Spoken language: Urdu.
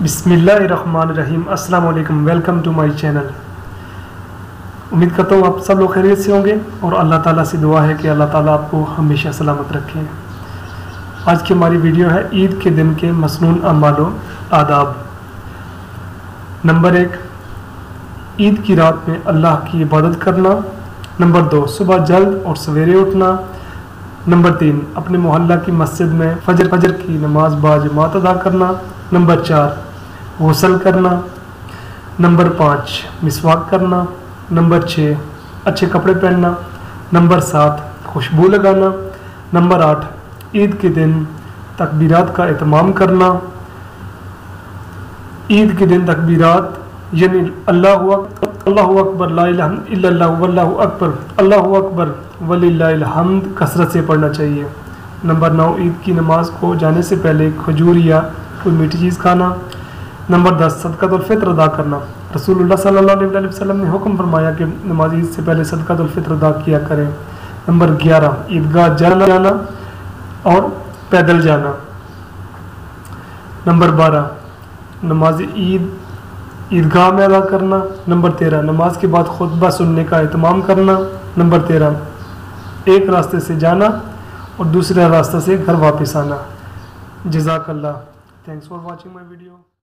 بسم اللہ الرحمن الرحیم۔ السلام علیکم، ویلکم ٹو مائی چینل۔ امید کرتا ہوں آپ سب لوگ خیریت سے ہوں گے اور اللہ تعالیٰ سے دعا ہے کہ اللہ تعالیٰ آپ کو ہمیشہ سلامت رکھیں۔ آج کی ہماری ویڈیو ہے عید کے دن کے مسنون اعمال و آداب۔ نمبر 1، عید کی رات میں اللہ کی عبادت کرنا۔ نمبر 2، صبح جلد اور سویرے اٹھنا۔ نمبر 3، اپنے محلہ کی مسجد میں فجر کی نماز باجماعت ادا کرنا۔ نمبر 4، غسل کرنا۔ نمبر 5، مسواک کرنا۔ نمبر 6، اچھے کپڑے پہننا۔ نمبر 7، خوشبو لگانا۔ نمبر 8، عید کے دن تکبیرات کا اہتمام کرنا۔ عید کے دن تکبیرات یعنی اللہ اکبر، لا الہ الا اللہ، واللہ اکبر، اللہ اکبر وللہ الحمد کثرت سے پڑھنا چاہیے۔ نمبر 9، عید کی نماز کو جانے سے پہلے کھجور یا کوئی میٹھی چیز کھانا۔ نمبر 10، صدقۃ الفطر ادا کرنا۔ رسول اللہ صلی اللہ علیہ وسلم نے حکم فرمایا کہ نماز عید سے پہلے صدقۃ الفطر ادا کیا کریں۔ نمبر 11، عیدگاہ جانا اور پیدل جانا۔ نمبر 12، نماز عیدگاہ میں ادا کرنا۔ نمبر 13، نماز کے بعد خطبہ سننے کا اہتمام کرنا۔ نمبر 13، ایک راستے سے جانا اور دوسرے راستے سے گھر واپس آنا۔ جزاک اللہ۔ Thanks for watching my video.